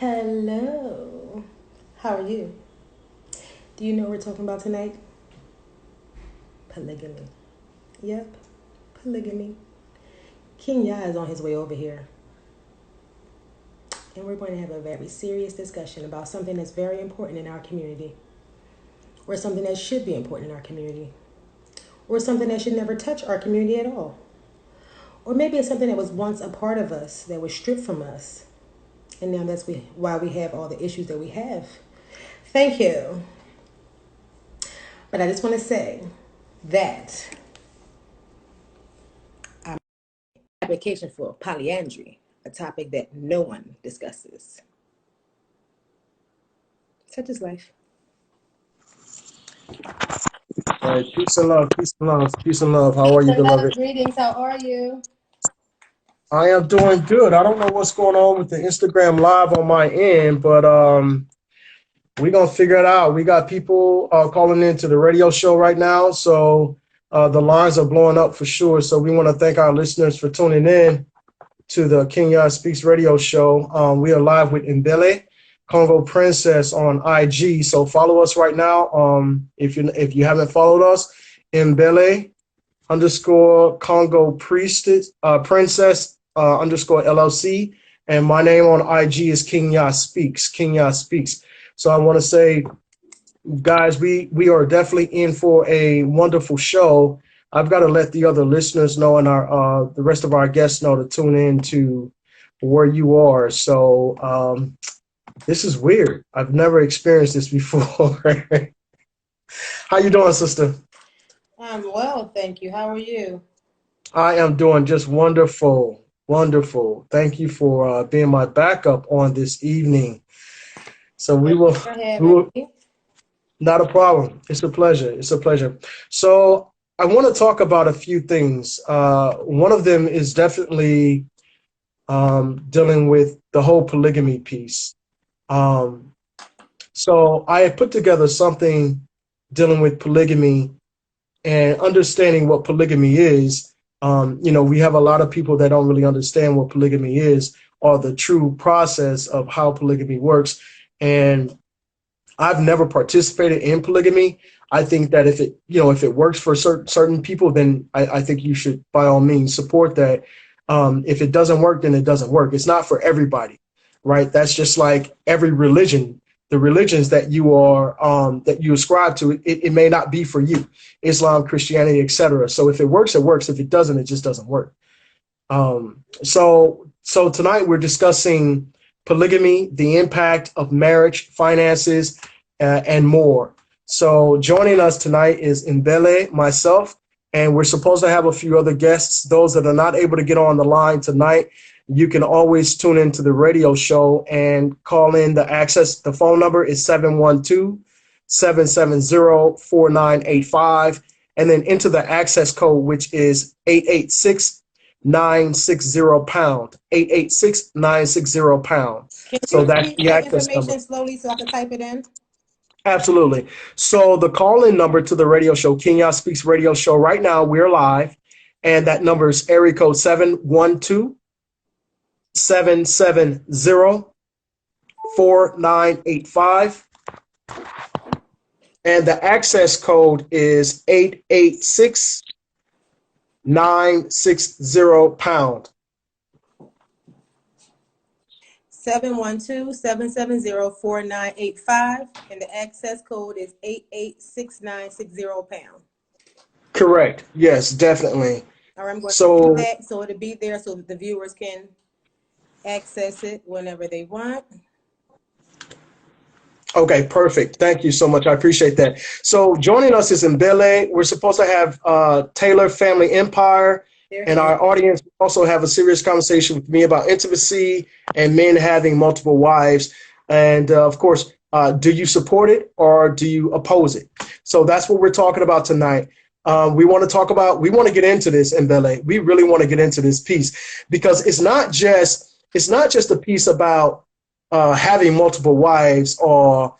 Hello. How are you? Do you know what we're talking about tonight? Polygamy. Yep, polygamy. Kenya is on his way over here, and we're going to have a very serious discussion about something that's very important in our community, or something that should be important in our community, or something that should never touch our community at all. Or maybe it's something that was once a part of us that was stripped from us, and now why we have all the issues that we have. Thank you. But I just want to say that application for polyandry, a topic that no one discusses. Such is life. All right, peace and love, peace and love, peace and love. How are you, Love, beloved? greetings. How are you? I am doing good. I don't know what's going on with the Instagram live on my end, but we're gonna figure it out. We got people calling into the radio show right now, so the lines are blowing up for sure. So we want to thank our listeners for tuning in to the Kenya Speaks radio show. We are live with Mbele, KongoPrincess on IG. So follow us right now. If you haven't followed us, Mbele underscore KongoPrincess underscore LLC. And my name on IG is Kenya Speaks. Kenya Speaks. So I want to say, guys, we are definitely in for a wonderful show. I've got to let the other listeners know and the rest of our guests know to tune in to where you are. So this is weird. I've never experienced this before. How you doing, sister? I'm well, thank you. How are you? I am doing just wonderful, wonderful. Thank you for being my backup on this evening. So we Thank will, you for we having will, me. not a problem. It's a pleasure. It's a pleasure. So I want to talk about a few things. One of them is definitely dealing with the whole polygamy piece. Um, so I have put together something dealing with polygamy and understanding what polygamy is. We have a lot of people that don't really understand what polygamy is or the true process of how polygamy works. And I've never participated in polygamy. I think that if it works for certain people, then I think you should by all means support that. If it doesn't work, then it doesn't work. It's not for everybody, right? That's just like every religion. The religions that you ascribe to, it may not be for you. Islam, Christianity, etc. So if it works, it works. If it doesn't, it just doesn't work. So tonight we're discussing polygamy, the impact of marriage, finances, and more. So joining us tonight is Mbele, myself, and we're supposed to have a few other guests. Those that are not able to get on the line tonight, you can always tune into the radio show and call in the access. The phone number is 712-770-4985, and then enter the access code, which is 886-960 886-960 Can you So that's repeat the that access number. information slowly so I can type it in? Absolutely. So the call-in number to the radio show, Kenya Speaks radio show, right now we're live, and that number is area code 712-770-4985. And the access code is 886-960 712-770-4985, and the access code is 886-960 Correct. Yes, definitely. All right, I'm going to do So, that so it'll be there so the viewers can access it whenever they want. okay, perfect. Thank you so much. I appreciate that. So joining us is Mbele. We're supposed to have Taylor Family Empire, and our audience also have a serious conversation with me about intimacy and men having multiple wives. And of course, do you support it or do you oppose it? So that's what we're talking about tonight. We want to get into this, Mbele. We really want to get into this piece because it's not just a piece about having multiple wives or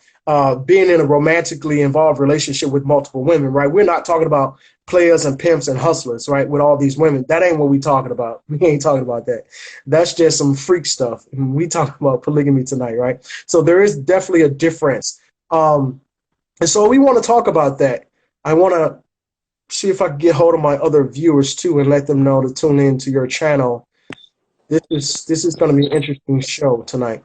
being in a romantically involved relationship with multiple women, right? We're not talking about players and pimps and hustlers, right? With all these women. That ain't what we talking about. We ain't talking about that. That's just some freak stuff. We talking about polygamy tonight, right? So there is definitely a difference. And so we want to talk about that. I want to see if I can get hold of my other viewers too and let them know to tune in to your channel. This is going to be an interesting show tonight.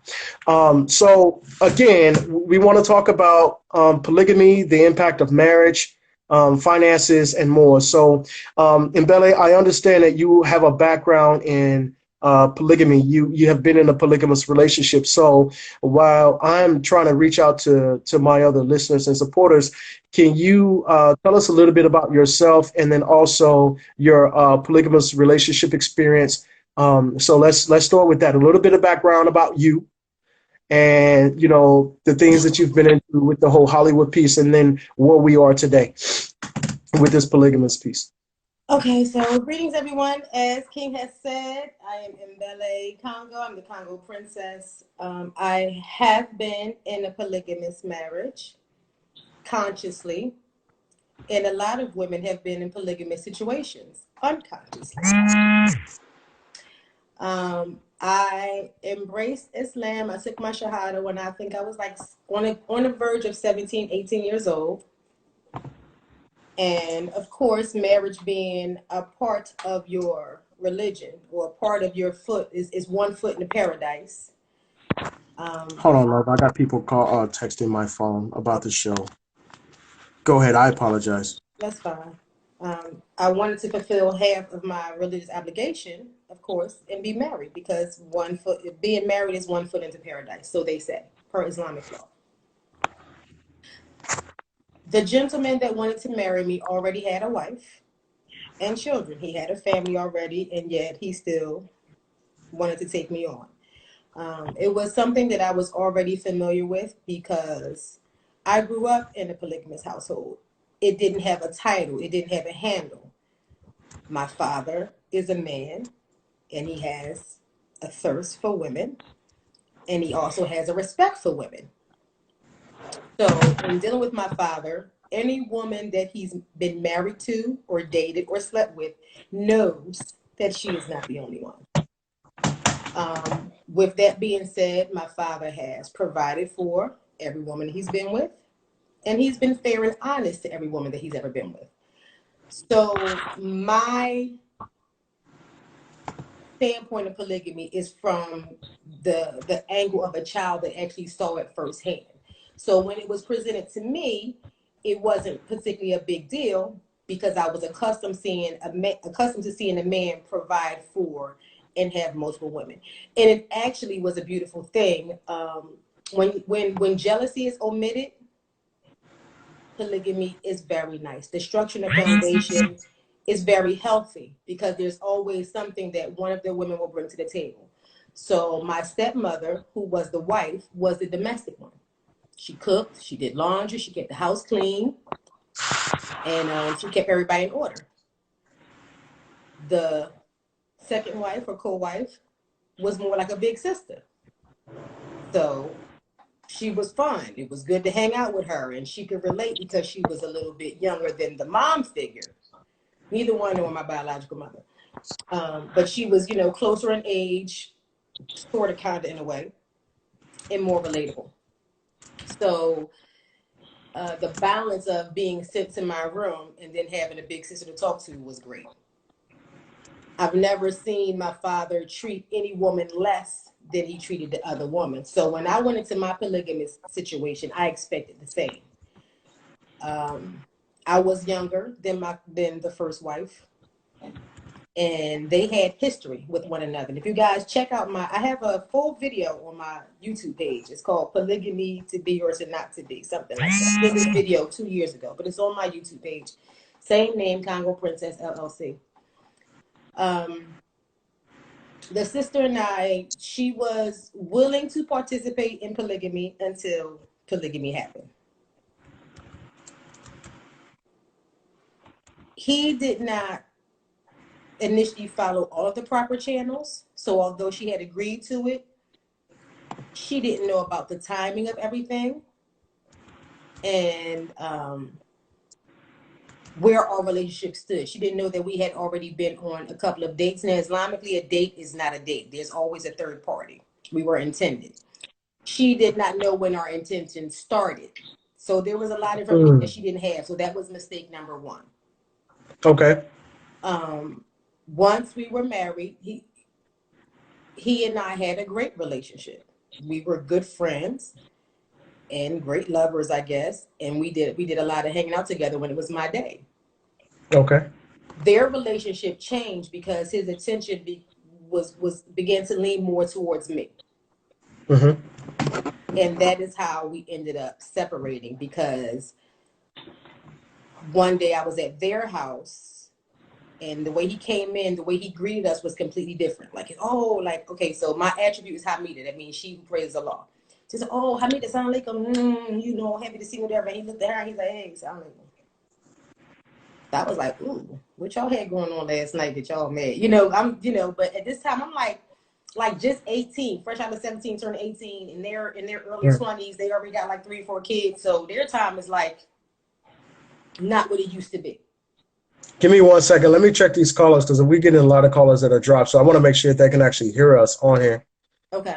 So again, we want to talk about polygamy, the impact of marriage, finances, and more. So, Mbele, I understand that you have a background in polygamy. You have been in a polygamous relationship. So while I'm trying to reach out to my other listeners and supporters, can you tell us a little bit about yourself and then also your polygamous relationship experience? So let's start with that. A little bit of background about you, and the things that you've been into with the whole Hollywood piece, and then where we are today with this polygamous piece. Okay, so greetings everyone. As King has said, I am Mbele Congo. I'm the Congo Princess. I have been in a polygamous marriage consciously, and a lot of women have been in polygamous situations unconsciously. I embraced Islam. I took my Shahada when I think I was like on the verge of 17, 18 years old. And of course, marriage being a part of your religion or a part of your foot is one foot in the paradise. Hold on, love. I got people texting my phone about the show. Go ahead. I apologize. That's fine. I wanted to fulfill half of my religious obligation, of course, and be married because being married is one foot into paradise. So they say, per Islamic law. The gentleman that wanted to marry me already had a wife and children. He had a family already, and yet he still wanted to take me on. It was something that I was already familiar with because I grew up in a polygamous household. It didn't have a title. It didn't have a handle. My father is a man, and he has a thirst for women, and he also has a respect for women. So in dealing with my father, any woman that he's been married to or dated or slept with knows that she is not the only one. With that being said, my father has provided for every woman he's been with, and he's been fair and honest to every woman that he's ever been with. So my standpoint of polygamy is from the angle of a child that actually saw it firsthand. So when it was presented to me, it wasn't particularly a big deal because I was accustomed to seeing a man provide for and have multiple women, and it actually was a beautiful thing. When jealousy is omitted, polygamy is very nice. The structure and the foundation is very healthy because there's always something that one of the women will bring to the table. So my stepmother, who was the wife, was the domestic one. She cooked, she did laundry, she kept the house clean, and she kept everybody in order. The second wife or co-wife was more like a big sister. So she was fun. It was good to hang out with her, and she could relate because she was a little bit younger than the mom figure. Neither one were my biological mother. But she was, closer in age, sort of, kind of in a way, and more relatable. So the balance of being sent to my room and then having a big sister to talk to was great. I've never seen my father treat any woman less than he treated the other woman. So when I went into my polygamous situation, I expected the same. I was younger than the first wife, and they had history with one another. And if you guys check out I have a full video on my YouTube page. It's called Polygamy to Be or to Not to Be, something like that. I did this video 2 years ago, but it's on my YouTube page. Same name, KongoPrincess LLC. The sister and I, she was willing to participate in polygamy until polygamy happened. He did not initially follow all of the proper channels. So although she had agreed to it, she didn't know about the timing of everything. and where our relationship stood. She didn't know that we had already been on a couple of dates. Now, Islamically, a date is not a date. There's always a third party. We were intended. She did not know when our intention started. So there was a lot of information that she didn't have. So that was mistake number one. Okay. Once we were married, he and I had a great relationship. We were good friends and great lovers, I guess. And we did a lot of hanging out together when it was my day. Okay. Their relationship changed because his attention began to lean more towards me. And that is how we ended up separating, because one day I was at their house and the way he came in, the way he greeted us was completely different. Like, oh, like, okay, so my attribute is Hamida. That means she who praises Allah. She said, oh, Hamida, sound like you know, happy to see you, whatever. And he looked at her and he's like, hey, sound like I was like, ooh, what y'all had going on last night that y'all mad? You know, but at this time I'm like just 18, fresh out of 17, turning 18, and they're in their early 20s. They already got like 3 or 4 kids. So their time is like not what it used to be. Give me 1 second. Let me check these callers, because we getting a lot of callers that are dropped. So I want to make sure that they can actually hear us on here. Okay.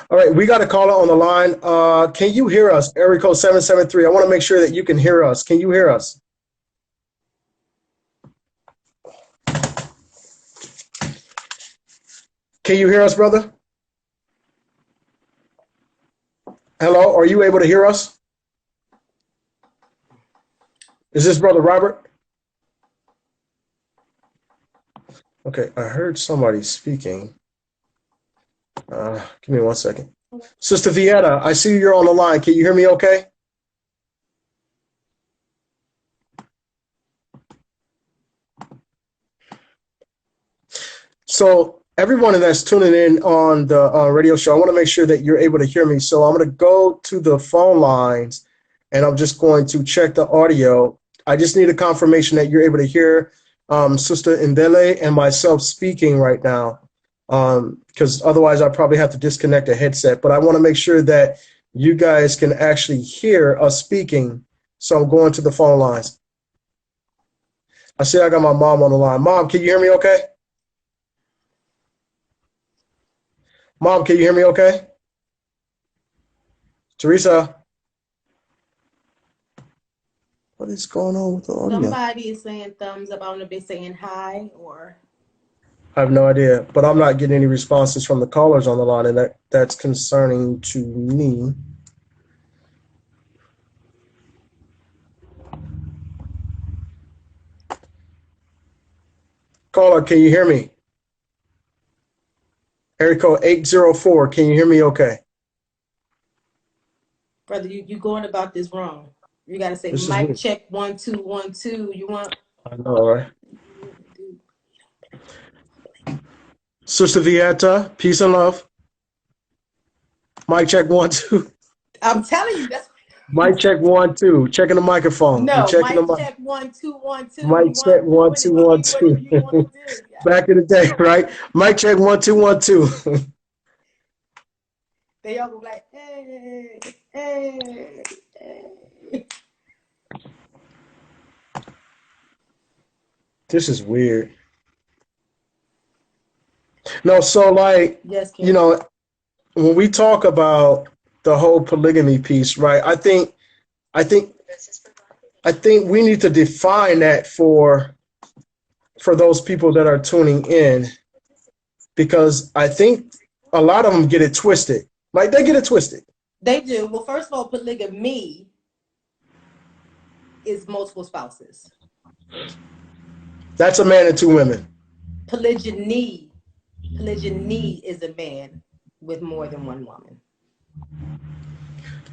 All right, we got a caller on the line. Can you hear us? Area code 773. I want to make sure that you can hear us. Can you hear us? Can you hear us, brother? Hello, are you able to hear us? Is this brother Robert? Okay, I heard somebody speaking. Give me 1 second. Sister Vieta, I see you're on the line. Can you hear me okay? So everyone that's tuning in on the radio show, I want to make sure that you're able to hear me. So I'm going to go to the phone lines, and I'm just going to check the audio. I just need a confirmation that you're able to hear Sister Indele and myself speaking right now, because otherwise I probably have to disconnect the headset. But I want to make sure that you guys can actually hear us speaking. So I'm going to the phone lines. I see I got my mom on the line. Mom, can you hear me okay? Mom, can you hear me okay? Teresa? What is going on with the audio? Somebody is saying thumbs up. I don't know if they're saying hi or... I have no idea, but I'm not getting any responses from the callers on the line, and that's concerning to me. Caller, can you hear me? Area code 804, can you hear me okay? Brother, you going about this wrong. You got to say, mic check 1 2 1 2. You want... I know, right? Sister Vieta, peace and love. Mic check 1 2. I'm telling you, that's... Mic check 1 2. Checking the microphone. No, checking mic check 1 2 1 2. Mic check 1 2 1 2. What you want to do? Yeah. Back in the day, right? Mic check 1 2 1 2. They all go like, hey, hey, hey. This is weird. No, so like, yes, you know, when we talk about the whole polygamy piece, right? I think we need to define that for those people that are tuning in, because I think a lot of them get it twisted. Like, they get it twisted. They do. Well, first of all, polygamy is multiple spouses. That's a man and 2 women. Polygyny is a man with more than 1 woman.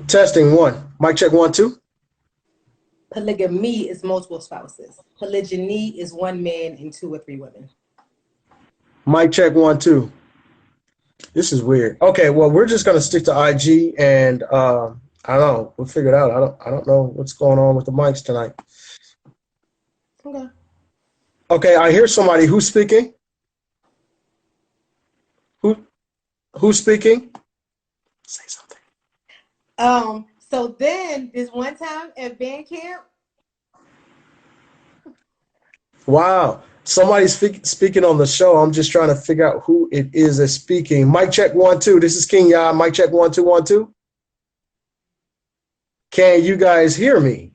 Testing 1. Mic check 1 2. Polygamy is multiple spouses. Polygyny is 1 man and 2 or 3 women. Mic check 1 2. This is weird. Okay, well, we're just gonna stick to IG, and I don't know. We'll figure it out. I don't know what's going on with the mics tonight. Okay. Okay, I hear somebody. Who's speaking? Who's speaking? Say something. So then this one time at band camp. Wow. Somebody's speaking on the show. I'm just trying to figure out who it is that's speaking. Mic check 1 2. This is King Ya. Mic check 1 2 1 2. Can you guys hear me?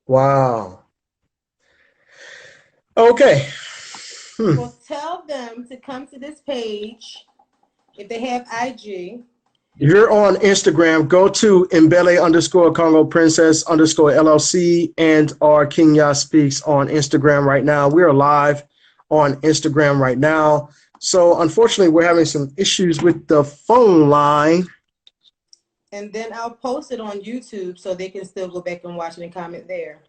Wow. Okay. Well, tell them to come to this page if they have IG. If you're on Instagram, go to _KongoPrincess_LLC and our King Ya Speaks on Instagram right now. We are live on Instagram right now. So unfortunately, we're having some issues with the phone line. And then I'll post it on YouTube so they can still go back and watch it and comment there.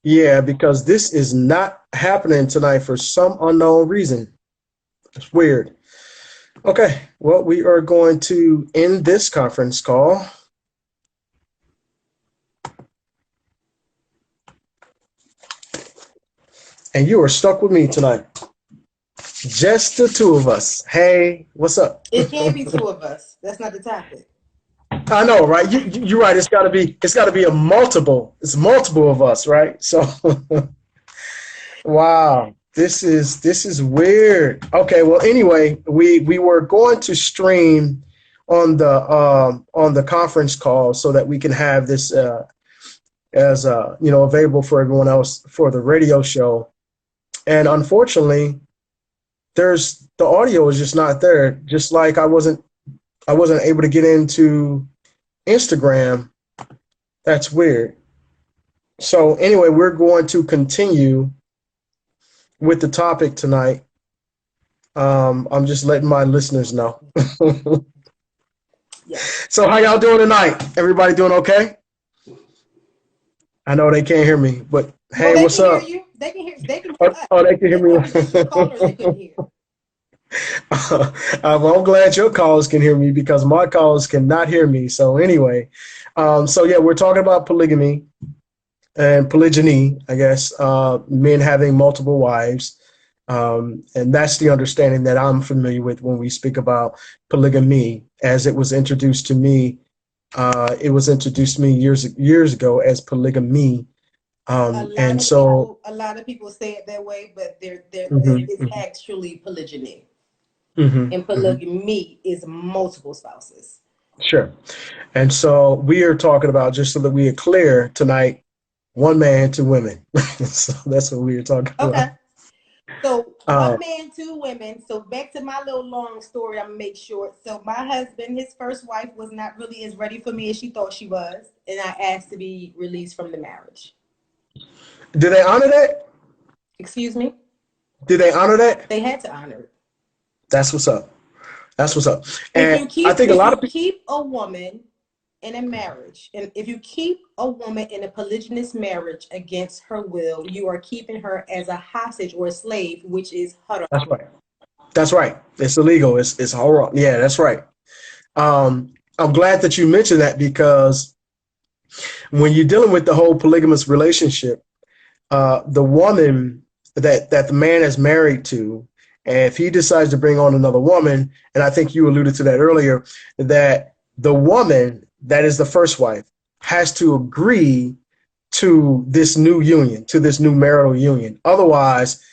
Yeah, because this is not happening tonight for some unknown reason. It's weird. Okay, well, we are going to end this conference call. And you are stuck with me tonight. Just the two of us. Hey, what's up? It can't be two of us. That's not the topic. I know, right? You're right. It's got to be a multiple. It's multiple of us, right? So, wow. This is weird. Okay, well, anyway, we were going to stream on the conference call so that we can have this as available for everyone else for the radio show. And unfortunately, the audio is just not there. Just like I wasn't able to get into Instagram. That's weird. So anyway, we're going to continue with the topic tonight. I'm just letting my listeners know. Yeah. So how y'all doing tonight? Everybody doing okay? I know they can't hear me, but hey, well, what's up? Hear you. They can hear. They can. Oh, they can hear me. Callers they couldn't hear. Well, I'm glad your callers can hear me because my callers cannot hear me. So anyway, so yeah, we're talking about polygamy and polygyny, I guess, men having multiple wives. And that's the understanding that I'm familiar with when we speak about polygamy, as it was introduced to me. It was introduced to me years ago as polygamy. And so a lot of people say it that way, but it's actually polygyny. And polygamy is multiple spouses. Sure. And so we are talking about, just so that we are clear tonight, one man, two women. So that's what we are talking about. Okay. So one man, two women. So back to my little long story, I'm gonna make short. So my husband, his first wife was not really as ready for me as she thought she was, and I asked to be released from the marriage. Did they honor that? Excuse me? Did they honor that? They had to honor it. That's what's up. That's what's up. And I think a lot of people keep a woman in a marriage, and if you keep a woman in a polygynous marriage against her will, you are keeping her as a hostage or a slave, which is haram. That's right. That's right. It's illegal. It's haram. Yeah, that's right. I'm glad that you mentioned that, because when you're dealing with the whole polygamous relationship, the woman that the man is married to, and if he decides to bring on another woman, and I think you alluded to that earlier, that the woman that is the first wife has to agree to this new union, to this new marital union. Otherwise,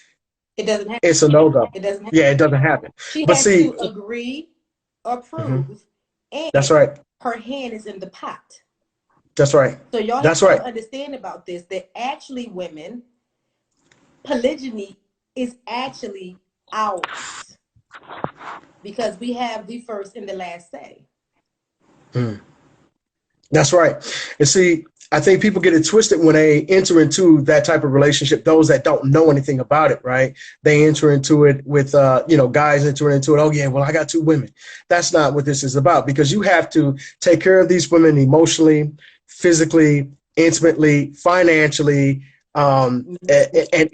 it doesn't happen. It's a no-go. It doesn't happen. Yeah, it doesn't happen. She has to agree, approve, and that's right. Her hand is in the pot. That's right. So y'all have to understand about this, that actually women, polygyny is actually ours, because we have the first and the last say. That's right. And see, I think people get it twisted when they enter into that type of relationship. Those that don't know anything about it, right? They enter into it with, guys entering into it. Oh yeah, well, I got two women. That's not what this is about, because you have to take care of these women emotionally, physically, intimately, financially, and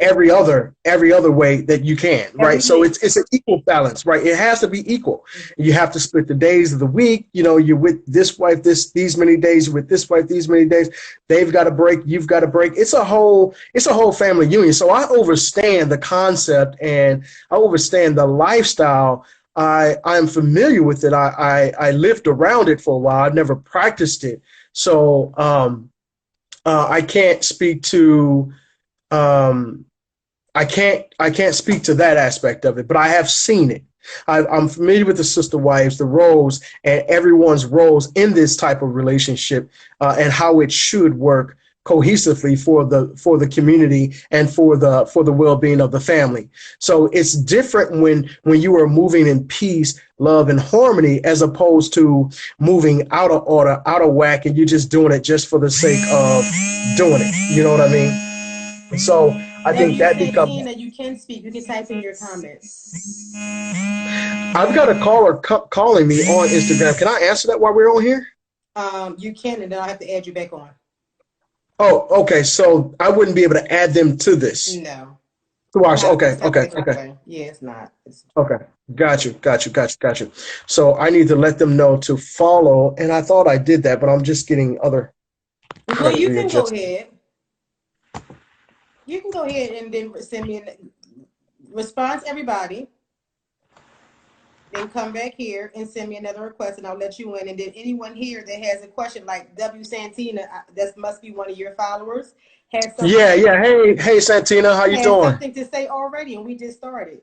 every other way that you can, right? So it's an equal balance, right? It has to be equal. You have to split the days of the week. You're with this wife these many days, with this wife these many days. They've got a break, you've got a break. It's a whole family union. So I understand the concept, and I understand the lifestyle I'm familiar with it. I lived around it for a while. I've never practiced it. So I can't speak to um, I can't speak to that aspect of it, but I have seen it. I'm familiar with the sister wives, the roles, and everyone's roles in this type of relationship, and how it should work cohesively for the community and for the well-being of the family. So it's different when you are moving in peace, love, and harmony, as opposed to moving out of order, out of whack, and you're just doing it just for the sake of doing it. You know what I mean? And so I think Hey, that becomes. Santina, you can speak. You can type in your comments. I've got a caller calling me on Instagram. Can I answer that while we're on here? You can, and then I'll have to add you back on. Oh, okay. So I wouldn't be able to add them to this. No. To watch. Not Okay. Okay. exactly Okay. way. Yeah, it's not. Okay. Got you. Got you. Got you. Got you. So I need to let them know to follow. And I thought I did that, but I'm just getting other. Well, you can go ahead. You can go ahead and then send me a response, everybody. Then come back here and send me another request, and I'll let you in. And then anyone here that has a question, like W Santina, that must be one of your followers, has something. Yeah. Hey, Santina, how you doing? Something to say already, and we just started.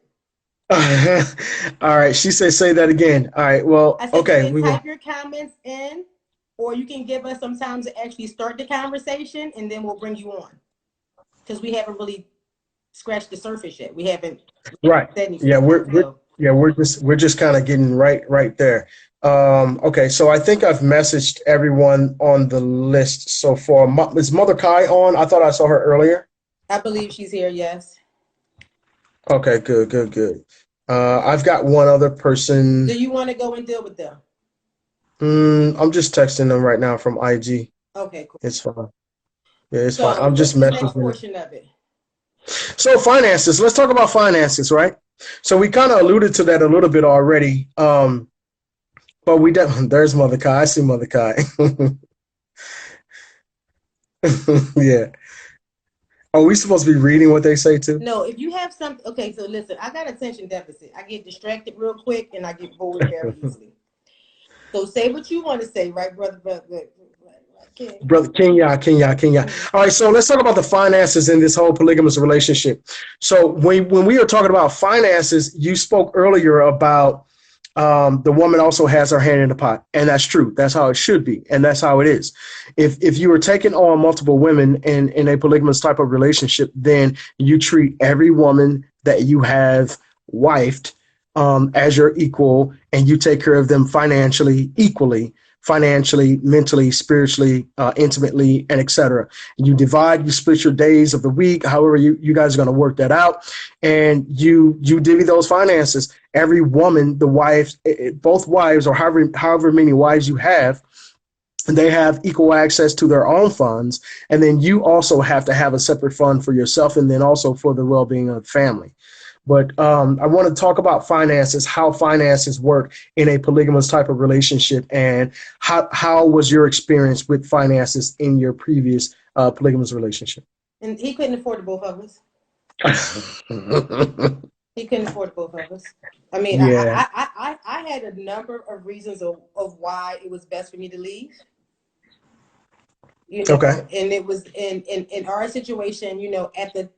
All right. She said, say that again. All right. Well, I said, okay. You can type your comments in, or you can give us some time to actually start the conversation, and then we'll bring you on. Because we haven't really scratched the surface yet. We haven't. Right. Yeah, we're just kind of getting right there. Okay, so I think I've messaged everyone on the list so far. Is Mother Kai on? I thought I saw her earlier. I believe she's here. Yes. Okay, good. I've got one other person. Do you want to go and deal with them? I'm just texting them right now from IG. Okay, cool. It's fine. Yeah, it's fine. I'm just messaging. Next portion of it. So finances. Let's talk about finances, right? So we kind of alluded to that a little bit already. But we definitely, there's Mother Kai. I see Mother Kai. Yeah. Are we supposed to be reading what they say too? No, if you have something, okay, so listen, I got attention deficit. I get distracted real quick and I get bored very easily. So say what you want to say, right, brother? Brother Kenya. All right, so let's talk about the finances in this whole polygamous relationship. So when we are talking about finances, you spoke earlier about the woman also has her hand in the pot, and that's true. That's how it should be, and that's how it is. If you are taking on multiple women in a polygamous type of relationship, then you treat every woman that you have wifed as your equal, and you take care of them financially equally. Financially, mentally, spiritually, intimately, and etc. You divide, you split your days of the week, however you guys are going to work that out, and you divvy those finances. Every woman, the wives, both wives, or however many wives you have, they have equal access to their own funds, and then you also have to have a separate fund for yourself, and then also for the well-being of the family. But I want to talk about finances, how finances work in a polygamous type of relationship, and how was your experience with finances in your previous polygamous relationship? And he couldn't afford the both of us. He couldn't afford both of us. I mean, yeah. I had a number of reasons of why it was best for me to leave. You know, okay. And it was in our situation, you know, at the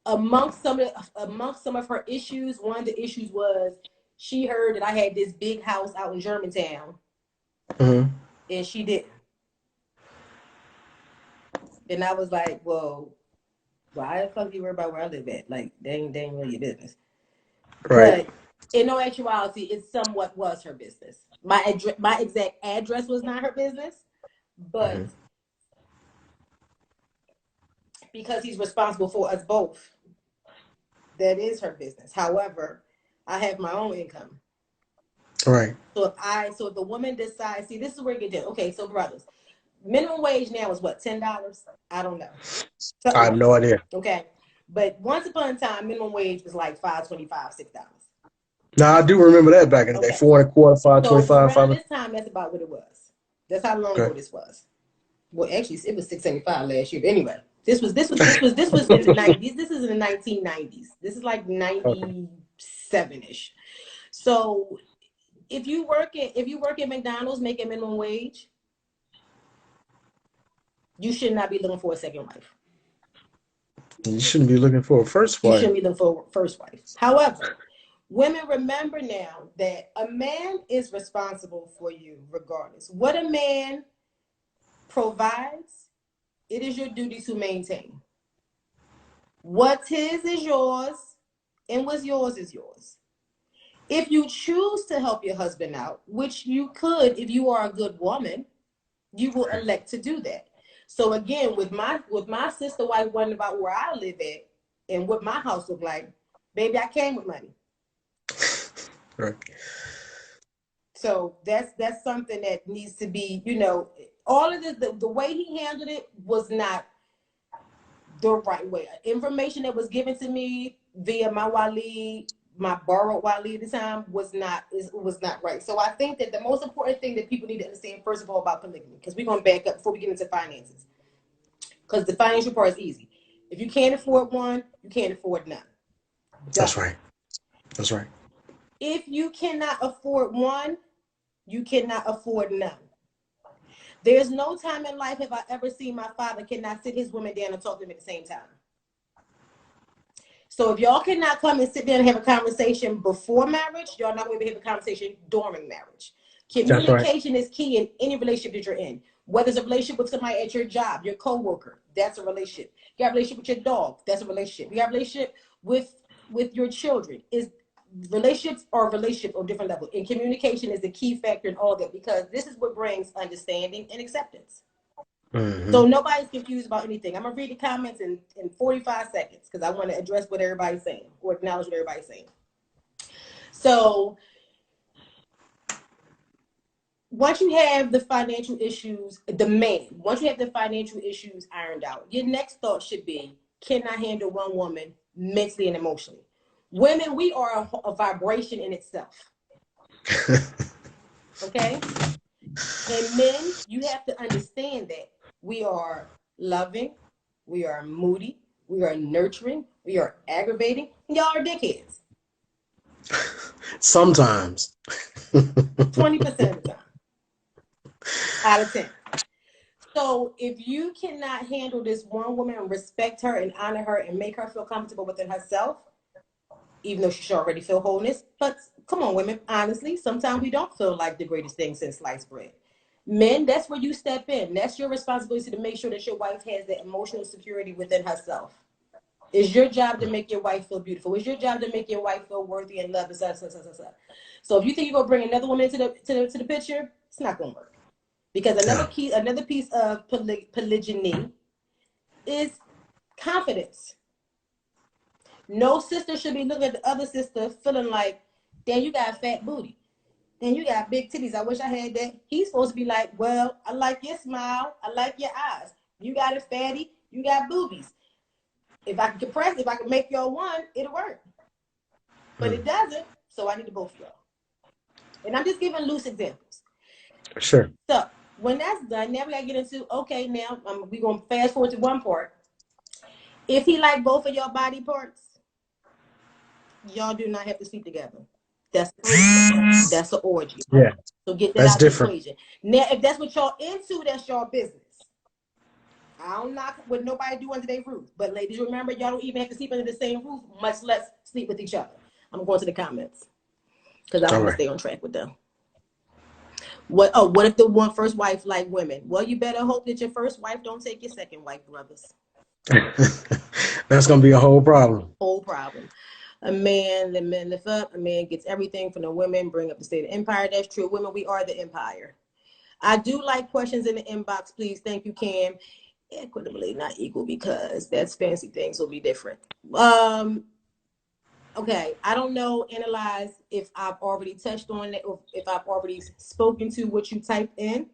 amongst some of her issues, one of the issues was she heard that I had this big house out in Germantown, mm-hmm. and she didn't. And I was like, well, why the fuck you worry about where I live at? Like, they ain't really your business. Right. But in no actuality, it somewhat was her business. My exact address was not her business, but mm-hmm. because he's responsible for us both, that is her business. However, I have my own income. Right. So if the woman decides, see, this is where you get to. Okay, so brothers, minimum wage now is what, $10? I don't know. I have no idea. Okay, but once upon a time, minimum wage was like $5.25, $6. Now I do remember that back in the day, $4.25, $5.25. So around this time, that's about what it was. That's how long ago this was. Well, actually, it was $6.75 last year. But anyway, this was in the 90s. This is in the 1990s. This is like 97-ish. So if you work at McDonald's making minimum wage, you should not be looking for a second wife. You shouldn't be looking for a first You wife. shouldn't be looking for a first wife. However, women, remember now that a man is responsible for you regardless. What a man provides, it is your duty to maintain. What's his is yours, and what's yours is yours. If you choose to help your husband out, which you could if you are a good woman, you will elect to do that. So again, with my sister wife wondering about where I live at and what my house look like, baby, I came with money. Right. So that's something that needs to be, you know, all of this, the way he handled it was not the right way. Information that was given to me via my wali, my borrowed wali at the time, was not right. So I think that the most important thing that people need to understand, first of all, about polygamy, because we're going to back up before we get into finances, because the financial part is easy. If you can't afford one, you can't afford none. That's right. That's right. If you cannot afford one, you cannot afford none. There's no time in life have I ever seen my father cannot sit his women down and talk to them at the same time. So if y'all cannot come and sit down and have a conversation before marriage, y'all not going to be able to have a conversation during marriage. Communication is key in any relationship that you're in. Whether it's a relationship with somebody at your job, your coworker, that's a relationship. You have a relationship with your dog, that's a relationship. You have a relationship with your children. Relationships are on different levels. And communication is the key factor in all of that, because this is what brings understanding and acceptance. Mm-hmm. So nobody's confused about anything. I'm going to read the comments in 45 seconds because I want to address what everybody's saying or acknowledge what everybody's saying. So once you have the financial issues, once you have the financial issues ironed out, your next thought should be, can I handle one woman mentally and emotionally? Women, we are a vibration in itself. Okay? And men, you have to understand that we are loving, we are moody, we are nurturing, we are aggravating, and y'all are dickheads. Sometimes. 20% of the time. Out of 10. So if you cannot handle this one woman and respect her and honor her and make her feel comfortable within herself, even though she should already feel wholeness, but come on, women, honestly, sometimes we don't feel like the greatest thing since sliced bread. Men, that's where you step in. That's your responsibility to make sure that your wife has the emotional security within herself. It's your job to make your wife feel beautiful. It's your job to make your wife feel worthy and loved. So if you think you're gonna bring another woman into the picture, it's not gonna work. Because another piece of polygyny is confidence. No sister should be looking at the other sister feeling like, damn, you got a fat booty. Then you got big titties. I wish I had that. He's supposed to be like, well, I like your smile. I like your eyes. You got a fatty. You got boobies. If I can compress, if I can make y'all one, it'll work. But it doesn't, so I need to both of y'all. And I'm just giving loose examples. Sure. So when that's done, now we gotta get into, okay, now we're going to fast forward to one part. If he like both of your body parts, y'all do not have to sleep together. That's an orgy. Yeah. So get that That's out different. of the equation. Now, if that's what y'all into, that's y'all business. I don't knock what nobody do under their roof. But ladies, remember, y'all don't even have to sleep under the same roof, much less sleep with each other. I'm going to the comments because I want to stay on track with them. What if the first wife like women? Well, you better hope that your first wife don't take your second wife, brothers. That's going to be a whole problem. Whole problem. A man, the men lift up. A man gets everything from the women, bring up the state of empire. That's true. Women, we are the empire. I do like questions in the inbox, please. Thank you, Cam. Equitably, not equal, because that's fancy things will be different. Okay, I don't know, analyze if I've already touched on it or if I've already spoken to what you typed in.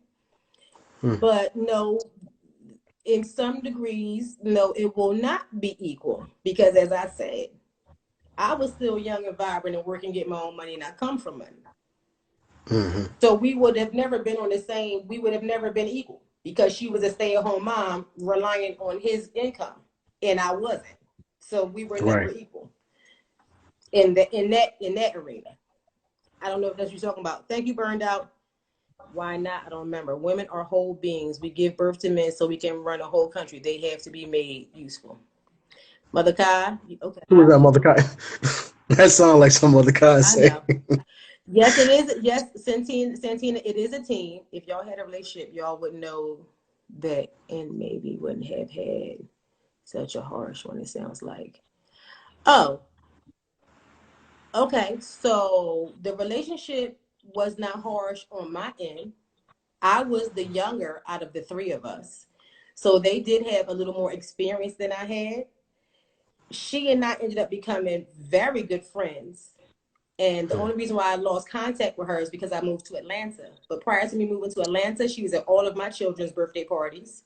But no, in some degrees, no, it will not be equal, because as I said, I was still young and vibrant and working, get my own money, and I come from money. Mm-hmm. So we would have never been on the same, we would have never been equal, because she was a stay-at-home mom relying on his income and I wasn't. So we were never equal in that arena. I don't know if that's what you're talking about. Thank you, Burned Out. Why not? I don't remember. Women are whole beings. We give birth to men so we can run a whole country. They have to be made useful. Mother Kai, okay. Who was that, Mother Kai? That sounds like some Mother Kai I say. know. Yes, it is. Yes, Santina, it is a team. If y'all had a relationship, y'all would know that, and maybe wouldn't have had such a harsh one. It sounds like. Oh, okay. So the relationship was not harsh on my end. I was the younger out of the three of us. So they did have a little more experience than I had. She and I ended up becoming very good friends. And the only reason why I lost contact with her is because I moved to Atlanta. But prior to me moving to Atlanta, she was at all of my children's birthday parties.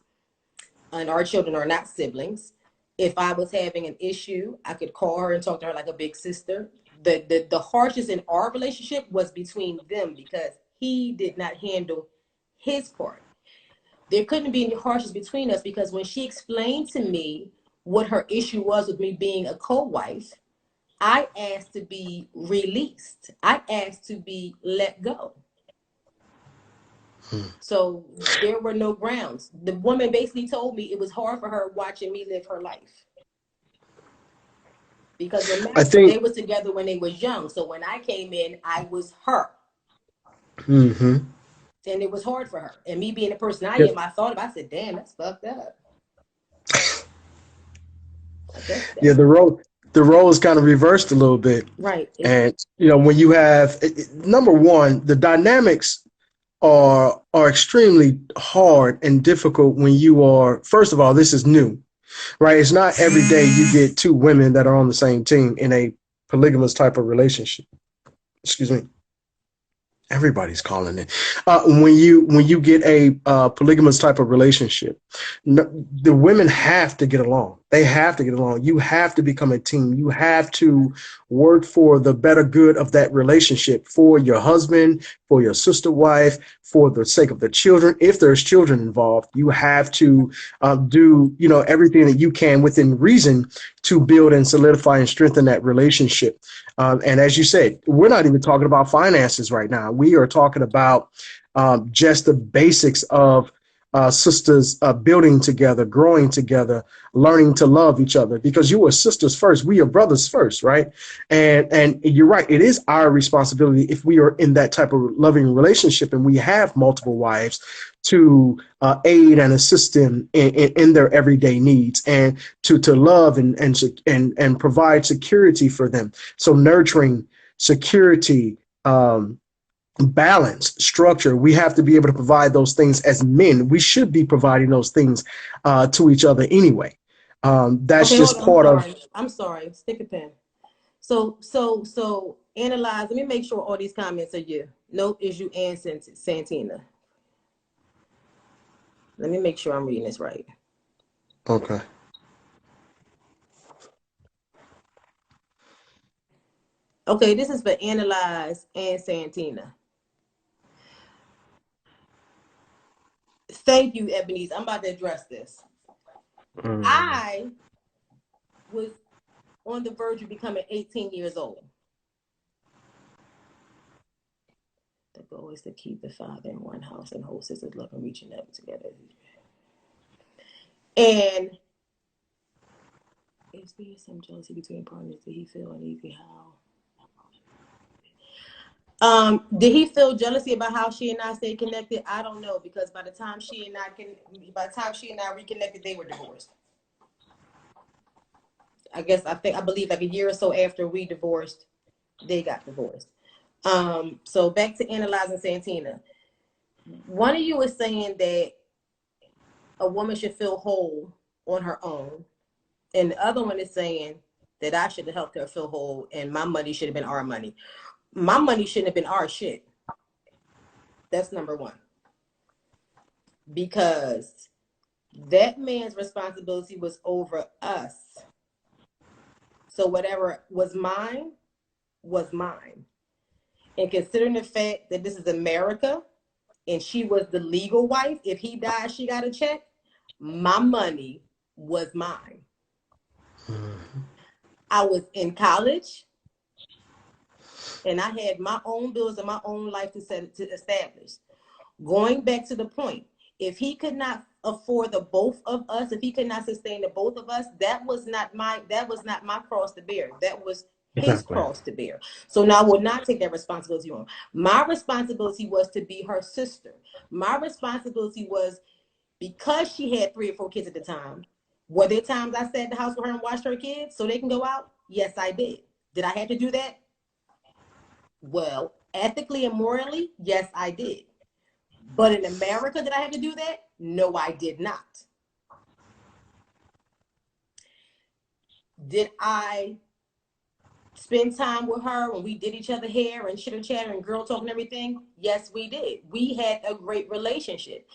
And our children are not siblings. If I was having an issue, I could call her and talk to her like a big sister. The harshest in our relationship was between them because he did not handle his part. There couldn't be any harshness between us because when she explained to me what her issue was with me being a co-wife, I asked to be released. I asked to be let go. So there were no grounds. The woman basically told me it was hard for her watching me live her life. Because I remember, think. they was together when they was young. So when I came in, I was her. Mm-hmm. And it was hard for her. And me being the person I Yeah, am, I thought about I said, damn, that's fucked up. Like yeah. that's The role is kind of reversed a little bit, right. and when you have number one, the dynamics are extremely hard and difficult when you are. First of all, this is new, right? It's not every day you get two women that are on the same team in a polygamous type of relationship. Excuse me. Everybody's calling it. When you get a polygamous type of relationship, the women have to get along. They have to get along. You have to become a team. You have to work for the better good of that relationship, for your husband, for your sister wife, for the sake of the children. If there's children involved, you have to do everything that you can within reason to build and solidify and strengthen that relationship. And as you said, we're not even talking about finances right now. We are talking about just the basics of sisters building together, growing together, learning to love each other. Because you are sisters first, we are brothers first, right? And you're right. It is our responsibility if we are in that type of loving relationship and we have multiple wives to aid and assist them in their everyday needs and to love and provide security for them. So nurturing, security, balance, structure, we have to be able to provide those things as men. We should be providing those things to each other anyway. That's Okay, hold just on. I'm part of. sorry. I'm sorry. Stick a pin. So analyze. Let me make sure all these comments are you. Nope, is you and Santina. Let me make sure I'm reading this right. Okay. Okay, this is for Analyze and Santina. Thank you, Ebenezer. I'm about to address this. I was on the verge of becoming 18 years old. The goal is to keep the father in one house and hold sisters love and reaching up together. And is there some jealousy between partners? Did he feel uneasy? How? Did he feel jealousy about how she and I stayed connected? I don't know because by the time she and I reconnected, they were divorced. I believe like a year or so after we divorced, they got divorced. So back to analyzing Santina. One of you was saying that a woman should feel whole on her own, and the other one is saying that I should have helped her feel whole, and my money should have been our money. My money shouldn't have been our shit. That's number one. Because that man's responsibility was over us. So whatever was mine was mine. And considering the fact that this is America and she was the legal wife, if he died, she got a check, my money was mine. I was in college. and I had my own bills and my own life to establish. Going back to the point, if he could not afford the both of us, if he could not sustain the both of us, that was not my cross to bear. That was his Exactly. cross to bear. So now I will not take that responsibility on. My responsibility was to be her sister. My responsibility was, because she had 3 or 4 kids at the time, were there times I sat in the house with her and watched her kids so they can go out? Yes, I did. Did I have to do that? Well, ethically and morally, yes, I did. But in America, did I have to do that? No, I did not. Did I spend time with her when we did each other hair and chitter chatter and girl talk and everything? Yes, we did. We had a great relationship.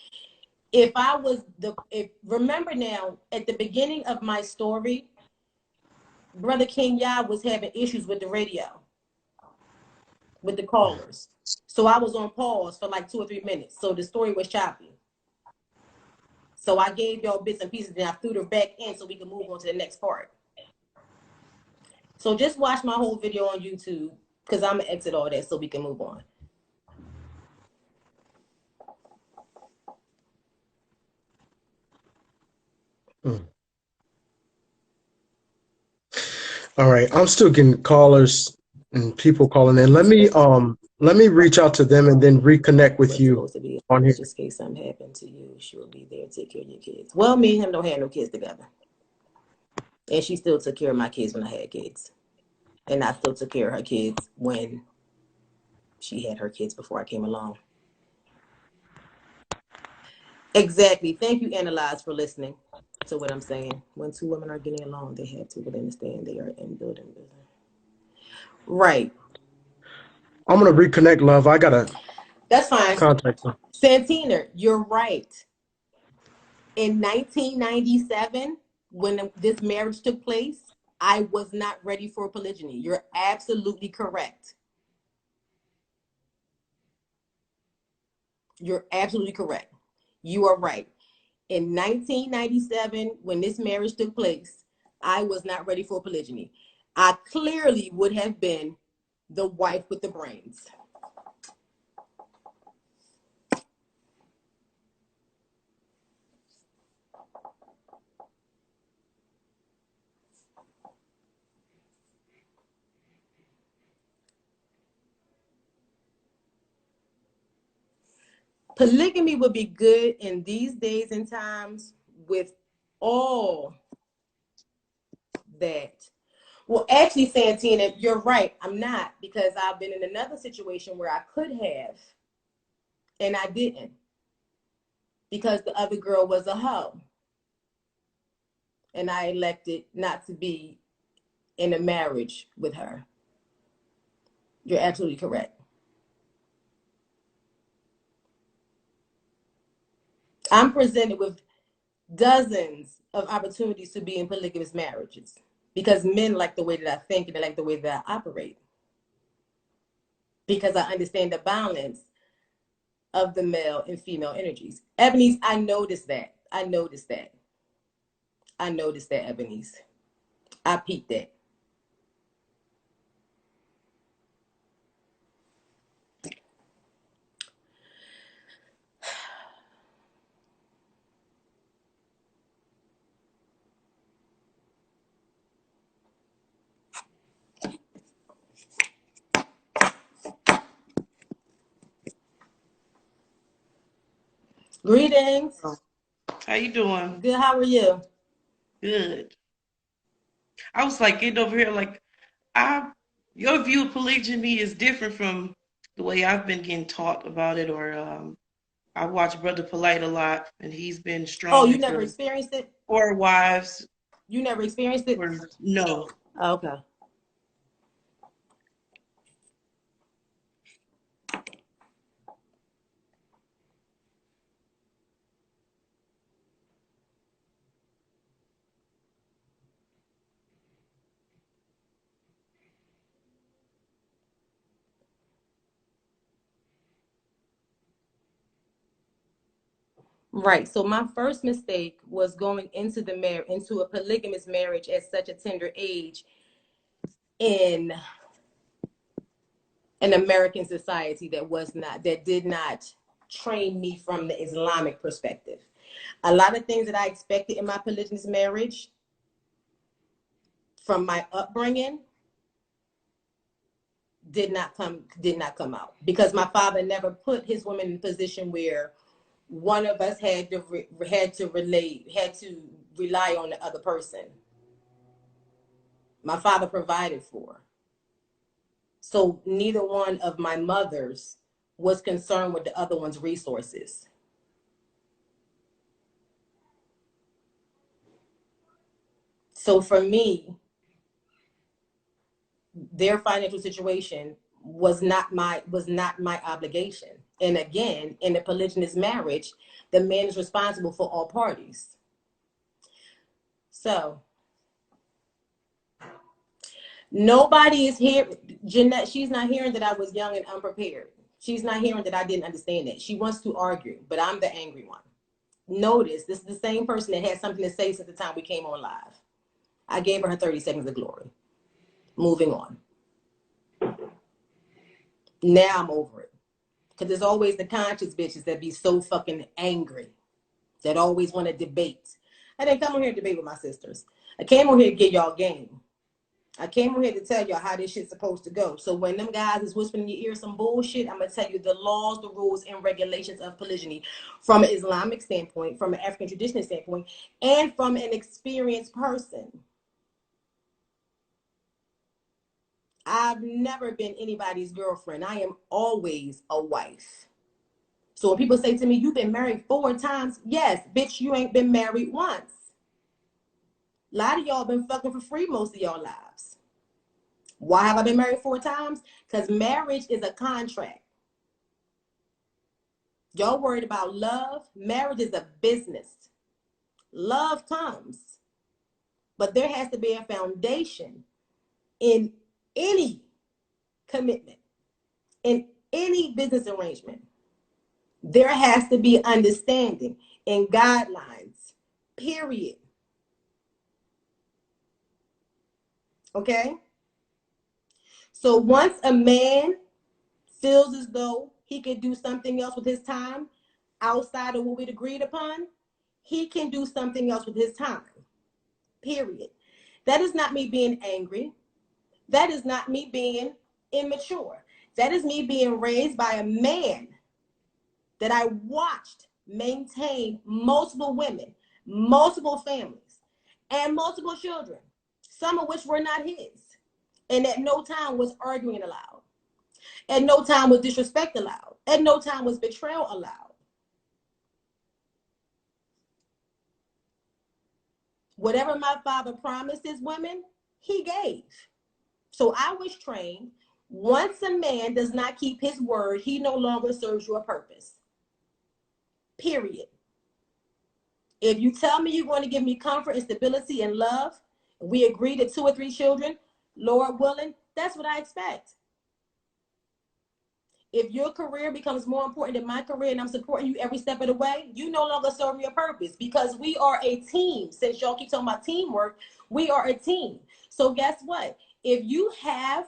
If remember now, at the beginning of my story, Brother King Yah was having issues with the radio, with the callers. So I was on pause for like 2 or 3 minutes. So the story was choppy. So I gave y'all bits and pieces, and I threw them back in so we can move on to the next part. So just watch my whole video on YouTube, because I'm going to exit all that so we can move on. All right, I'm still getting callers and people calling in. Let me reach out to them and then reconnect with you on here. Just in case something happened to you, she'll be there to take care of your kids. Well, me and him don't have no kids together. And she still took care of my kids when I had kids. And I still took care of her kids when she had her kids before I came along. Exactly. Thank you, Analyze, for listening to what I'm saying. When 2 women are getting along, they have to understand they are in building business. Right. I'm gonna reconnect, love. I gotta. That's fine. Contact them. Santina, you're right. In 1997, when this marriage took place, I was not ready for polygyny. You're absolutely correct. You're absolutely correct. You are right. In 1997, when this marriage took place, I was not ready for polygyny. I clearly would have been the wife with the brains. Polygamy would be good in these days and times with all that. Well, actually, Santina, you're right. I'm not, because I've been in another situation where I could have, and I didn't, because the other girl was a hoe. And I elected not to be in a marriage with her. You're absolutely correct. I'm presented with dozens of opportunities to be in polygamous marriages because men like the way that I think and they like the way that I operate. Because I understand the balance of the male and female energies. Ebony's, I noticed that. I noticed that, Ebony's. I peeped that. Greetings. How you doing? Good. How are you? Good. I was like getting over here, like your view of polygyny is different from the way I've been getting taught about it. Or I watch Brother Polite a lot, and he's been Oh, strong you into never experienced it? 4 wives. You never experienced it? Or no. Oh, okay. Right. So my first mistake was going into into a polygamous marriage at such a tender age in an American society that did not train me from the Islamic perspective. A lot of things that I expected in my polygynous marriage from my upbringing did not come out, because my father never put his woman in a position where one of us had to rely on the other person. My father provided for. So neither one of my mothers was concerned with the other one's resources. So for me, their financial situation was not my obligation. And again, in a polygynous marriage, the man is responsible for all parties. So nobody is here. Jeanette, she's not hearing that I was young and unprepared. She's not hearing that I didn't understand it. She wants to argue, but I'm the angry one. Notice, this is the same person that had something to say since the time we came on live. I gave her 30 seconds of glory. Moving on. Now I'm over it. Because there's always the conscious bitches that be so fucking angry, that always want to debate. I didn't come on here to debate with my sisters. I came on here to get y'all game. I came on here to tell y'all how this shit's supposed to go. So when them guys is whispering in your ear some bullshit, I'm going to tell you the laws, the rules, and regulations of polygyny from an Islamic standpoint, from an African traditional standpoint, and from an experienced person. I've never been anybody's girlfriend. I am always a wife. So when people say to me, you've been married 4 times, yes, bitch, you ain't been married once. A lot of y'all been fucking for free most of y'all lives. Why have I been married 4 times? Because marriage is a contract. Y'all worried about love? Marriage is a business. Love comes. But there has to be a foundation in any commitment, in any business arrangement. There has to be understanding and guidelines, period. Okay? So once a man feels as though he could do something else with his time outside of what we'd agreed upon, he can do something else with his time, period. That is not me being angry. That is not me being immature. That is me being raised by a man that I watched maintain multiple women, multiple families, and multiple children, some of which were not his. And at no time was arguing allowed. At no time was disrespect allowed. At no time was betrayal allowed. Whatever my father promised his women, he gave. So I was trained, once a man does not keep his word, he no longer serves you a purpose. Period. If you tell me you're going to give me comfort and stability and love, and we agree to 2 or 3 children, Lord willing, that's what I expect. If your career becomes more important than my career and I'm supporting you every step of the way, you no longer serve me a purpose, because we are a team. Since y'all keep talking about teamwork, we are a team. So guess what? If you have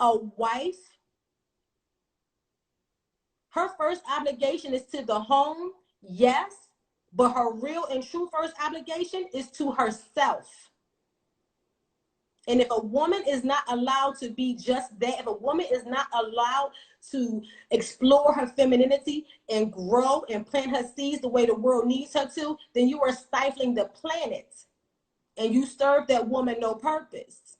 a wife, her first obligation is to the home, yes, but her real and true first obligation is to herself. And if a woman is not allowed to be just that, if a woman is not allowed to explore her femininity and grow and plant her seeds the way the world needs her to, then you are stifling the planet and you serve that woman no purpose.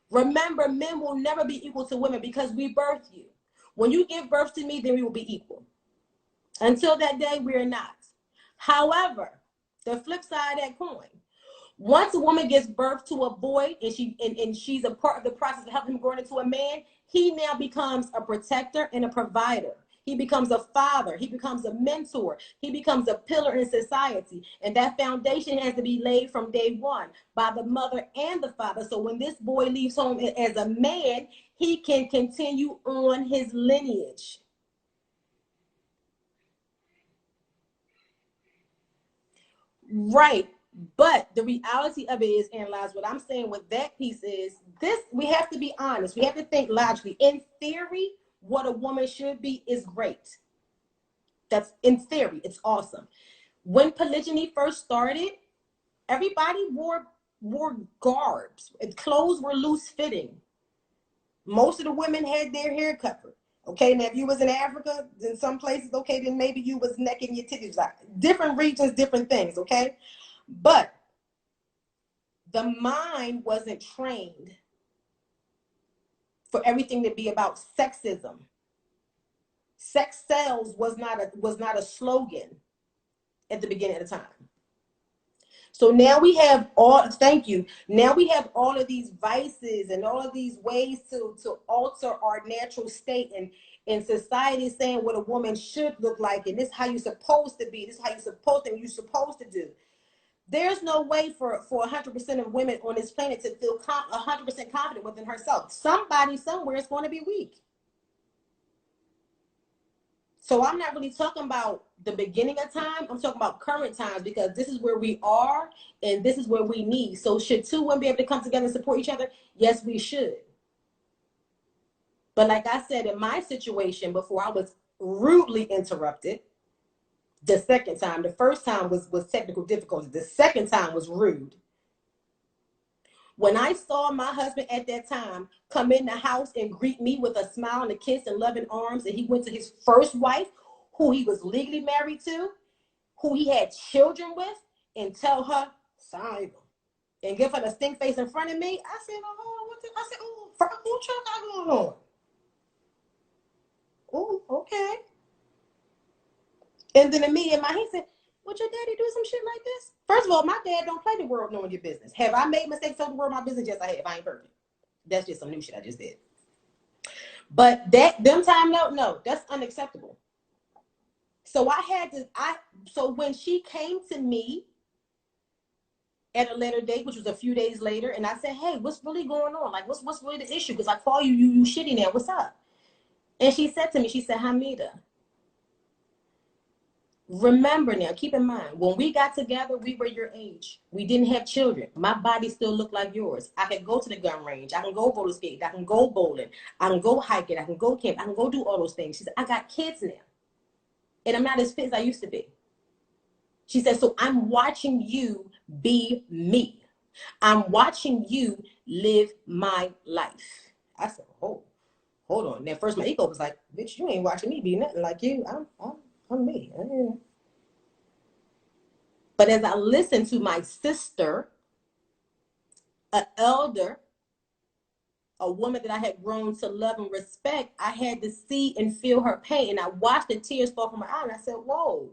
Remember, men will never be equal to women because we birthed you. When you give birth to me, then we will be equal. Until that day, we are not. However, the flip side of that coin, once a woman gives birth to a boy and she's a part of the process of helping him grow into a man, he now becomes a protector and a provider. He becomes a father. He becomes a mentor. He becomes a pillar in society. And that foundation has to be laid from day one by the mother and the father. So when this boy leaves home as a man, he can continue on his lineage. Right. But the reality of it is, and lies, what I'm saying with that piece is this: we have to be honest. We have to think logically. In theory, what a woman should be is great. That's in theory. It's awesome. When polygyny first started, everybody wore garbs. Clothes were loose fitting. Most of the women had their hair covered. Okay, now if you was in Africa, in some places, okay, then maybe you was necking your titties out. Different regions, different things, okay? But the mind wasn't trained for everything to be about sexism. Sex sells was not a slogan at the beginning of the time. So now we have all, thank you. Now we have all of these vices and all of these ways to alter our natural state, and society is saying what a woman should look like, and this is how you're supposed to be, this is how you're supposed to do. There's no way for 100% of women on this planet to feel 100% confident within herself. Somebody somewhere is going to be weak. So I'm not really talking about the beginning of time. I'm talking about current times, because this is where we are and this is where we need. So should two women be able to come together and support each other? Yes, we should. But like I said, in my situation before, I was rudely interrupted. The second time, the first time was technical difficulties. The second time was rude. When I saw my husband at that time come in the house and greet me with a smile and a kiss and loving arms, and he went to his first wife, who he was legally married to, who he had children with, and tell her, sorry, and give her the stink face in front of me, I said, oh, I said, oh, what you got going on? Oh, okay. And then immediately he said, would your daddy do some shit like this? First of all, my dad don't play the world knowing your business. Have I made mistakes telling the world my business? Yes, I have. I ain't perfect. That's just some new shit I just did. But them time, no, that's unacceptable. So so when she came to me at a later date, which was a few days later, and I said, hey, what's really going on? Like, what's really the issue? Because I call you shitty now. What's up? And she said to me, she said, Hamida, remember now, keep in mind, when we got together, we were your age. We didn't have children. My body still looked like yours. I could go to the gun range. I can go roller skate. I can go bowling. I can go hiking. I can go camp. I can go do all those things. She said, I got kids now. And I'm not as fit as I used to be. She said, so I'm watching you be me. I'm watching you live my life. I said, oh, hold on. Now, first my ego was like, bitch, you ain't watching me be nothing like you. I'm me. But as I listened to my sister, an elder, a woman that I had grown to love and respect, I had to see and feel her pain. And I watched the tears fall from her eye. And I said, whoa,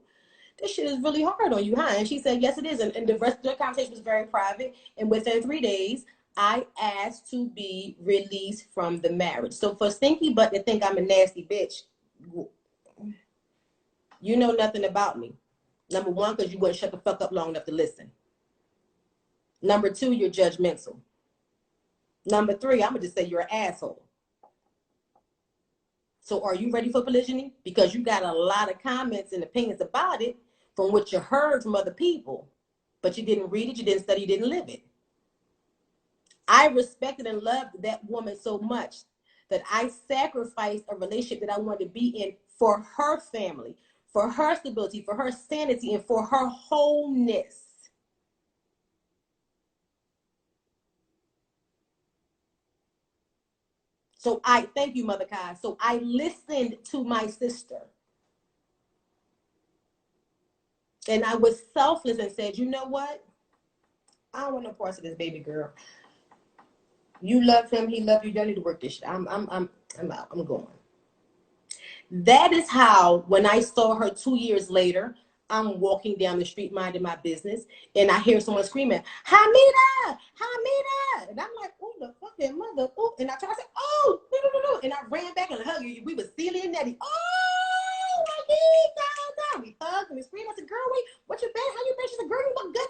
this shit is really hard on you, huh? And she said, yes, it is. And the rest of the conversation was very private. And within 3 days, I asked to be released from the marriage. So for Stinky Butt to think I'm a nasty bitch, you know nothing about me. Number one, because you wouldn't shut the fuck up long enough to listen. Number two, you're judgmental. Number three, I'm going to just say you're an asshole. So are you ready for polygyny? Because you got a lot of comments and opinions about it from what you heard from other people, but you didn't read it, you didn't study, you didn't live it. I respected and loved that woman so much that I sacrificed a relationship that I wanted to be in for her family, for her stability, for her sanity, and for her wholeness. So I thank you, Mother Kai. So I listened to my sister. And I was selfless and said, you know what? I don't want no parts of this baby girl. You love him, he loved you. You don't need to work this shit. I'm out. I'm going. That is how, when I saw her 2 years later, I'm walking down the street minding my business, and I hear someone screaming, Hamida, Hamida. And I'm like, oh, the fucking mother. Oh, and I try to say, oh, no. And I ran back and hugged you. We were Celia and Nettie. Oh, my God. We hugged and we screamed. I said, girl, wait, what you been? How you been? She said, girl, you look good.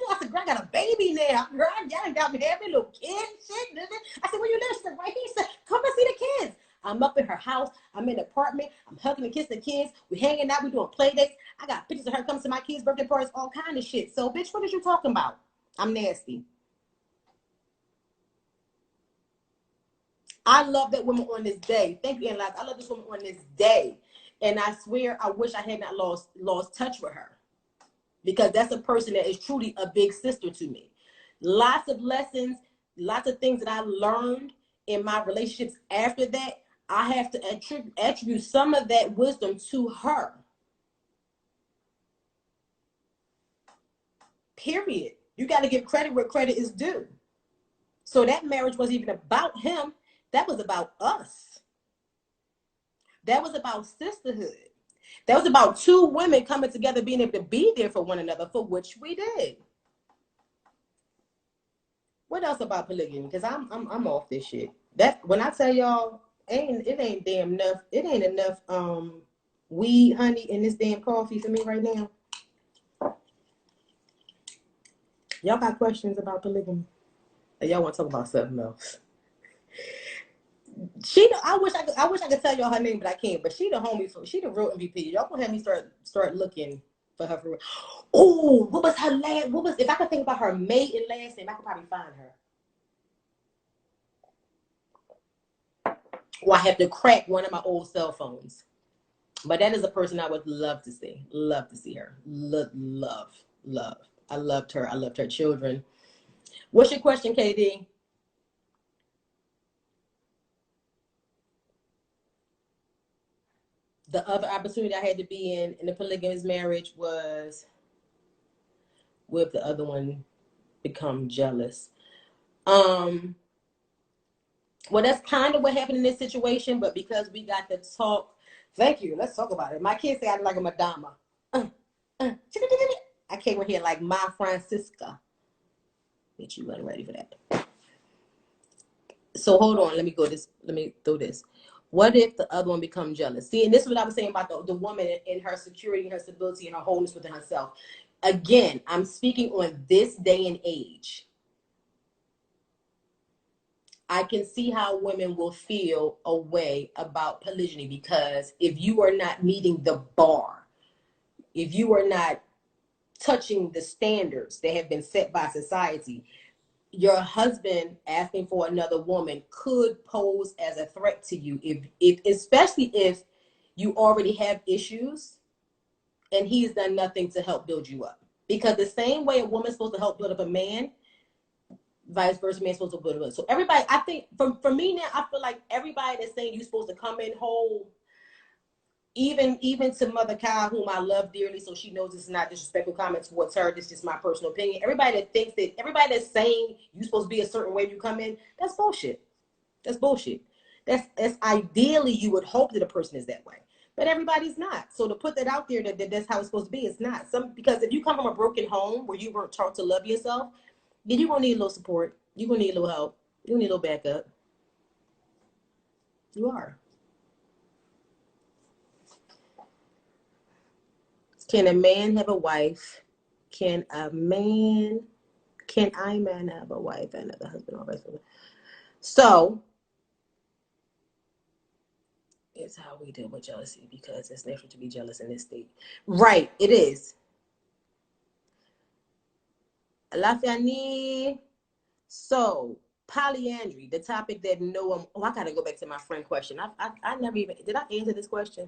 I said, girl, I got a baby now. Girl, y'all got me having little kid and shit. I said, where you live? She said, right here. She said, come and see the kids. I'm up in her house. I'm in the apartment. I'm hugging and kissing the kids. We hanging out. We doing play dates. I got pictures of her coming to my kids' birthday parties, all kind of shit. So, bitch, what is you talking about? I'm nasty. I love that woman on this day. Thank you, Analyze. I love this woman on this day. And I swear, I wish I had not lost touch with her, because that's a person that is truly a big sister to me. Lots of lessons, lots of things that I learned in my relationships after that, I have to attribute some of that wisdom to her. Period. You got to give credit where credit is due. So that marriage wasn't even about him. That was about us. That was about sisterhood. That was about two women coming together, being able to be there for one another, for which we did. What else about polygamy? Because I'm off this shit. That when I tell y'all, it ain't damn enough. It ain't enough weed, honey, in this damn coffee for me right now. Y'all got questions about polygamy? Or y'all want to talk about something else? I wish I could tell y'all her name, but I can't. But she the homie, she the real MVP. Y'all gonna have me start looking for her for real. Oh, what was her last? If I could think about her maiden last name, I could probably find her. Or I have to crack one of my old cell phones. But that is a person I would love to see. Love to see her. Love. I loved her. I loved her children. What's your question, KD? The other opportunity I had to be in a polygamous marriage was with the other one become jealous. Well, that's kind of what happened in this situation, but because we got to talk, thank you. Let's talk about it. My kids say I'm like a Madonna. I came in here like my Francisca. Bitch, you wasn't ready for that. So hold on. Let me throw this. What if the other one becomes jealous? See, and this is what I was saying about the woman and her security and her stability and her wholeness within herself. Again, I'm speaking on this day and age. I can see how women will feel a way about polygyny, because if you are not meeting the bar, if you are not touching the standards that have been set by society, your husband asking for another woman could pose as a threat to you, if especially if you already have issues and he's done nothing to help build you up. Because the same way a woman's supposed to help build up a man, vice versa, man's supposed to build up. So everybody, I think for me now, I feel like everybody that's saying you're supposed to come in whole, even to Mother Kyle, whom I love dearly, so she knows this is not disrespectful comments towards her. This is just my personal opinion. Everybody that's saying you're supposed to be a certain way when you come in, that's bullshit. That's bullshit. That's ideally you would hope that a person is that way, but everybody's not. So to put that out there that's how it's supposed to be, it's not. Because if you come from a broken home where you weren't taught to love yourself, then you're gonna need a little support. You're gonna need a little help. You're gonna need a little backup. You are. Can a man have a wife? Can I man have a wife and another husband or vice versa? So it's how we deal with jealousy, because it's natural to be jealous in this state. Right, it is. Lafayette. So polyandry, the topic that no one. Oh, I gotta go back to my friend question. I never even did I answer this question.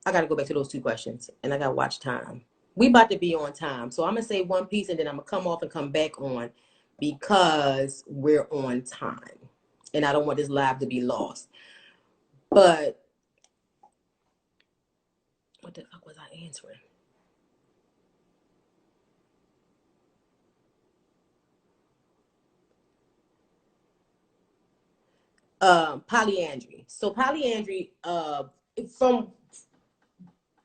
I got to go back to those two questions, and I got to watch time. We about to be on time. So I'm going to say one piece, and then I'm going to come off and come back on, because we're on time. And I don't want this live to be lost. But what the fuck was I answering? Polyandry. So polyandry,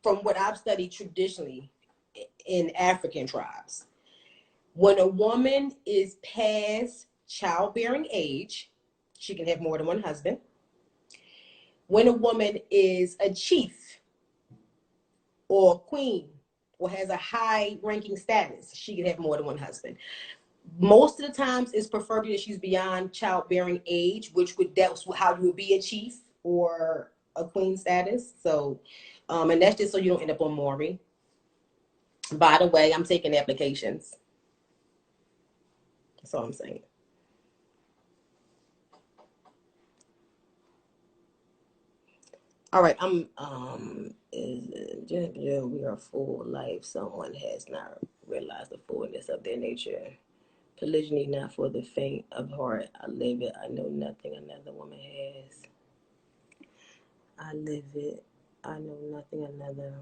from what I've studied traditionally in African tribes, when a woman is past childbearing age, she can have more than one husband. When a woman is a chief or queen or has a high ranking status, she can have more than one husband. Most of the times, it's preferably that she's beyond childbearing age, that's how you would be a chief or a queen status. So, and that's just so you don't end up on Maury. By the way, I'm taking applications. That's all I'm saying. All right, we are full life. Someone has not realized the fullness of their nature. Polygyny not for the faint of heart. I live it. I know nothing another woman has. I live it. I know nothing another.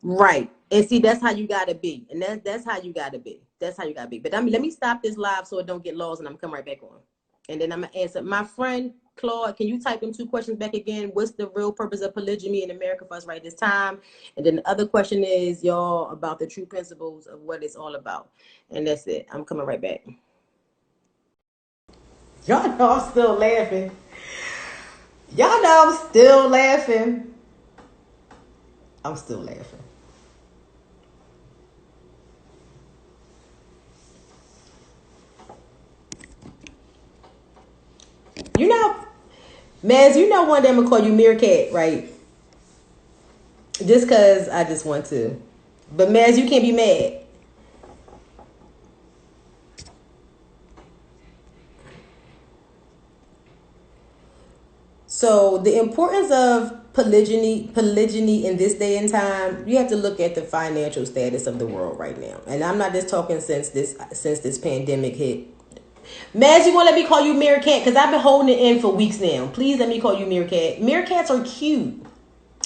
Right. And see, that's how you gotta be. And that's how you gotta be. That's how you gotta be. But let me stop this live so it don't get lost, and I'm coming right back on. And then I'm gonna answer. My friend Claude, can you type them 2 questions back again? What's the real purpose of polygamy in America for us right this time? And then the other question is, y'all, about the true principles of what it's all about. And that's it. I'm coming right back. Y'all know I'm still laughing. Y'all know I'm still laughing. I'm still laughing. You know, Maz, you know one day I'm going to call you Meerkat, right? Just because I just want to. But Maz, you can't be mad. So the importance of polygyny in this day and time, you have to look at the financial status of the world right now. And I'm not just talking since this pandemic hit. Maz, you want to let me call you Meerkat? Because I've been holding it in for weeks now. Please let me call you Meerkat. Meerkats are cute.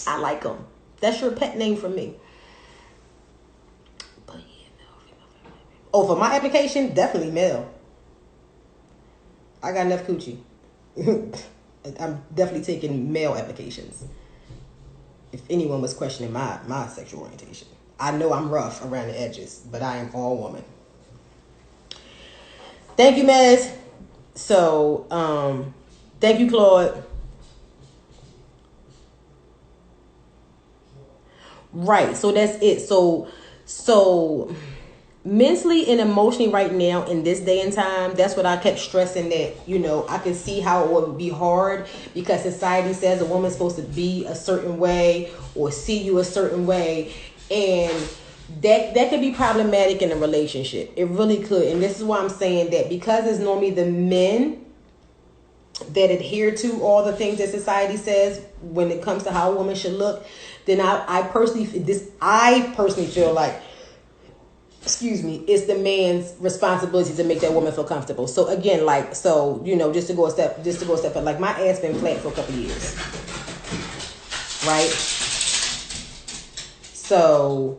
I like them. That's your pet name for me. But yeah, male. Oh, for my application, definitely male. I got enough coochie. I'm definitely taking male applications. If anyone was questioning my sexual orientation. I know I'm rough around the edges, but I am all woman. Thank you, Maz. So, thank you, Claude. Right. So that's it. So mentally and emotionally right now in this day and time, that's what I kept stressing, that, I can see how it would be hard because society says a woman's supposed to be a certain way or see you a certain way. And that could be problematic in a relationship. It really could. And this is why I'm saying that, because it's normally the men that adhere to all the things that society says when it comes to how a woman should look, then I personally feel like, it's the man's responsibility to make that woman feel comfortable. So again, just to go a step further, like my ass been flat for a couple of years, right? So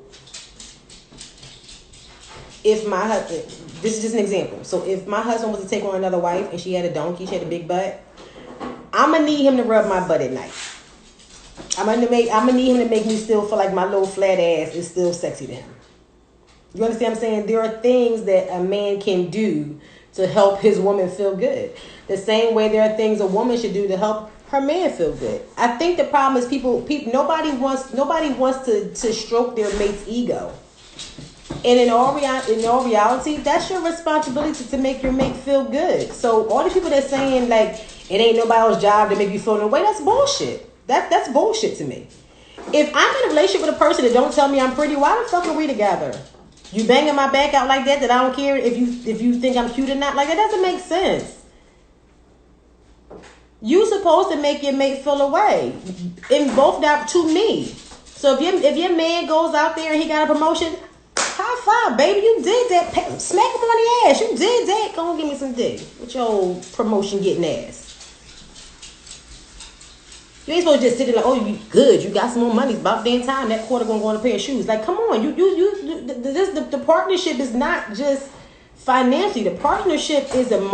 if my husband, this is just an example. So if my husband was to take on another wife and she had a donkey, she had a big butt, I'm gonna need him to rub my butt at night. I'm gonna need him to make me still feel like my little flat ass is still sexy to him. You understand what I'm saying? There are things that a man can do to help his woman feel good. The same way there are things a woman should do to help her man feel good. I think the problem is people nobody wants to stroke their mate's ego. And in all reality, that's your responsibility to make your mate feel good. So all the people that saying like it ain't nobody else's job to make you feel no way, that's bullshit. That's bullshit to me. If I'm in a relationship with a person that don't tell me I'm pretty, why the fuck are we together? You banging my back out like that I don't care if you think I'm cute or not? Like, that doesn't make sense. You supposed to make your mate feel away. In both that to me. So if your man goes out there and he got a promotion, high five, baby. You did that. Smack him on the ass. You did that. Go on, give me some dick with your promotion getting ass. You ain't supposed to just sit there like, oh, you good. You got some more money. It's about damn time that quarter gonna go on a pair of shoes. Like, come on. The partnership is not just financially. The partnership is emotional.